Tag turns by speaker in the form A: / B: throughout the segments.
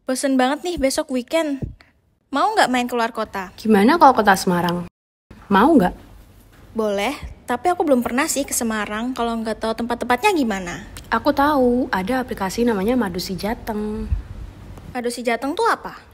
A: Bosen banget nih besok weekend. Mau nggak main keluar kota?
B: Gimana kalau kota Semarang? Mau nggak?
A: Boleh, tapi aku belum pernah sih ke Semarang. Kalau nggak tahu tempat-tempatnya gimana?
B: Aku tahu, ada aplikasi namanya Madusi Jateng.
A: Aduh, si Jateng tuh apa?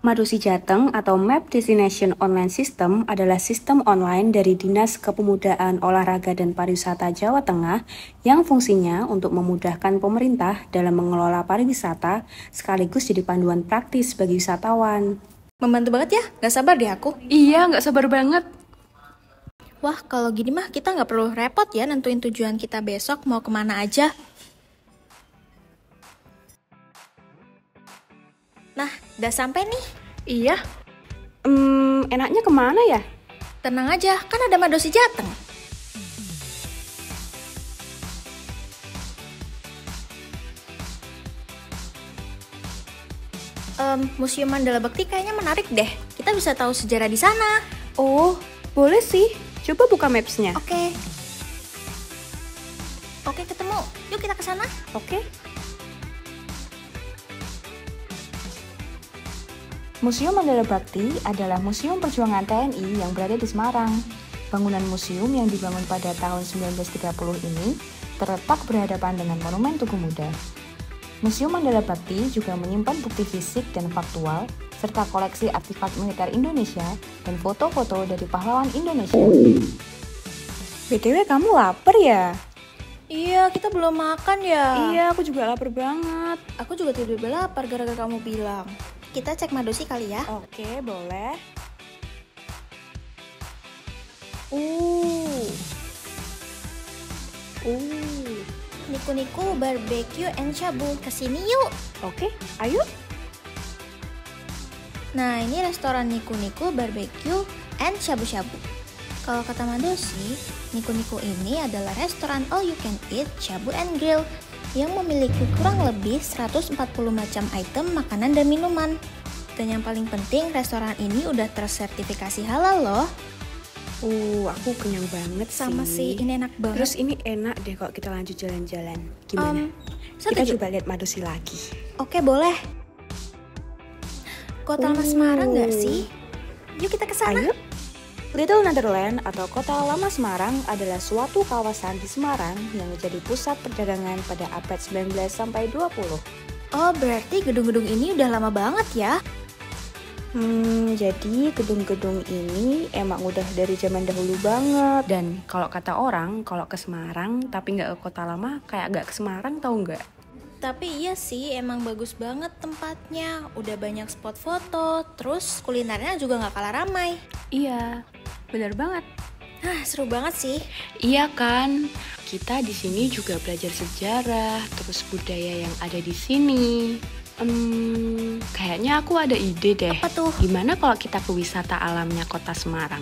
B: Madusi Jateng atau Map Destination Online System adalah sistem online dari Dinas Kepemudaan, Olahraga dan Pariwisata Jawa Tengah yang fungsinya untuk memudahkan pemerintah dalam mengelola pariwisata sekaligus jadi panduan praktis bagi wisatawan.
A: Membantu banget ya, nggak sabar deh aku.
B: Iya, nggak sabar banget.
A: Wah, kalau gini mah kita nggak perlu repot ya nentuin tujuan kita besok mau kemana aja. Nah, udah sampai nih.
B: Iya. Enaknya kemana ya?
A: Tenang aja, kan ada Madosi Jateng. Museum Mandala Bekti kayaknya menarik deh. Kita bisa tahu sejarah di sana.
B: Oh, boleh sih. Coba buka Maps-nya.
A: Oke. Oke, ketemu. Yuk kita ke sana.
B: Oke. Museum Mandala Bakti adalah museum perjuangan TNI yang berada di Semarang. Bangunan museum yang dibangun pada tahun 1930 ini terletak berhadapan dengan Monumen Tugu Muda. Museum Mandala Bakti juga menyimpan bukti fisik dan faktual, serta koleksi artefak militer Indonesia dan foto-foto dari pahlawan Indonesia. BTW, kamu lapar ya?
A: Iya, kita belum makan ya.
B: Iya, aku juga lapar banget.
A: Aku juga tiba-tiba lapar gara-gara kamu bilang. Kita cek Madosi kali ya.
B: Oke, boleh.
A: Niku-niku barbecue and shabu. Kesini yuk.
B: Oke, ayo.
A: Nah, ini restoran Niku-niku barbecue and shabu-shabu. Kalau kata Madosi, Niku-niku ini adalah restoran all you can eat shabu and grill yang memiliki kurang lebih 140 macam item makanan dan minuman. Dan yang paling penting, restoran ini udah tersertifikasi halal loh.
B: Aku kenyang banget
A: Sama sih, ini enak banget.
B: Terus ini enak deh kalau kita lanjut jalan-jalan. Gimana? Kita
A: Setuju.
B: coba lihat Madosi lagi.
A: Oke, boleh. Kota Lama Semarang nggak sih? Yuk kita ke sana.
B: Ayo. Little Netherlands atau Kota Lama Semarang adalah suatu kawasan di Semarang yang menjadi pusat perdagangan pada abad 19 sampai 20.
A: Oh, berarti gedung-gedung ini udah lama banget ya?
B: Jadi gedung-gedung ini emang udah dari zaman dahulu banget. Dan kalau kata orang, kalau ke Semarang tapi nggak ke Kota Lama, kayak nggak ke Semarang, tahu nggak?
A: Tapi iya sih, emang bagus banget tempatnya. Udah banyak spot foto, terus kulinernya juga nggak kalah ramai.
B: Iya, benar banget.
A: Seru banget sih.
B: Iya kan? Kita di sini juga belajar sejarah, terus budaya yang ada di sini. Kayaknya aku ada ide deh.
A: Apa tuh?
B: Gimana kalau kita ke wisata alamnya Kota Semarang?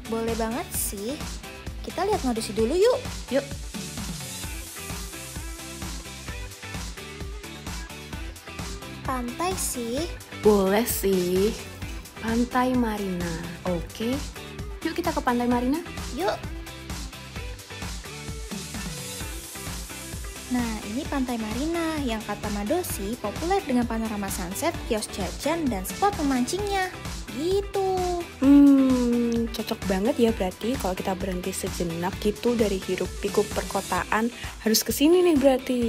A: Boleh banget sih. Kita lihat Madosi dulu yuk.
B: Yuk.
A: Pantai sih.
B: Boleh sih. Pantai Marina. Oke. Yuk kita ke Pantai Marina.
A: Yuk. Nah, ini Pantai Marina yang kata Madosi populer dengan panorama sunset, kios jajan, dan spot memancingnya. Gitu.
B: Cocok banget ya berarti kalau kita berhenti sejenak gitu dari hiruk pikuk perkotaan. Harus kesini nih berarti.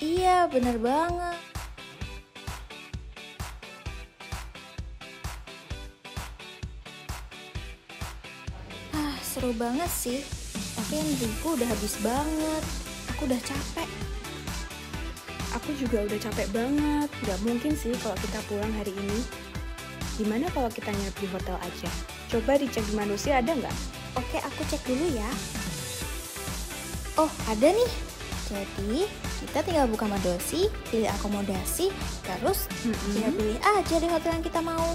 A: Iya, bener banget. Seru banget sih. Tapi energiku udah habis banget. Aku udah capek.
B: Aku juga udah capek banget. Gak mungkin sih kalau kita pulang hari ini. Gimana kalau kita nginep di hotel aja? Coba dicek di manusia ada nggak?
A: Oke, aku cek dulu ya. Oh, ada nih. Jadi, kita tinggal buka Madosi, pilih akomodasi, terus tinggal pilih aja di hotel yang kita mau.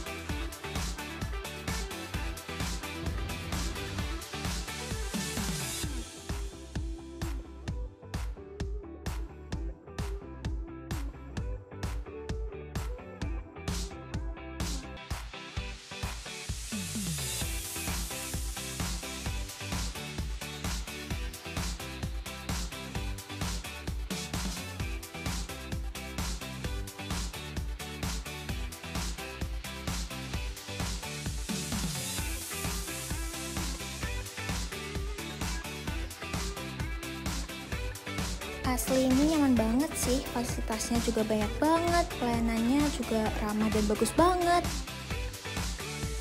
A: Asli ini nyaman banget sih, fasilitasnya juga banyak banget, pelayanannya juga ramah dan bagus banget.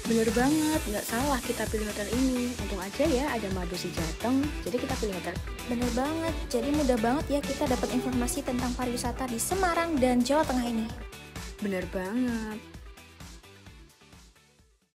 B: Bener banget, nggak salah kita pilih hotel ini. Untung aja ya ada Madu si Jateng, jadi kita pilih hotel.
A: Bener banget, jadi mudah banget ya kita dapat informasi tentang pariwisata di Semarang dan Jawa Tengah ini.
B: Bener banget.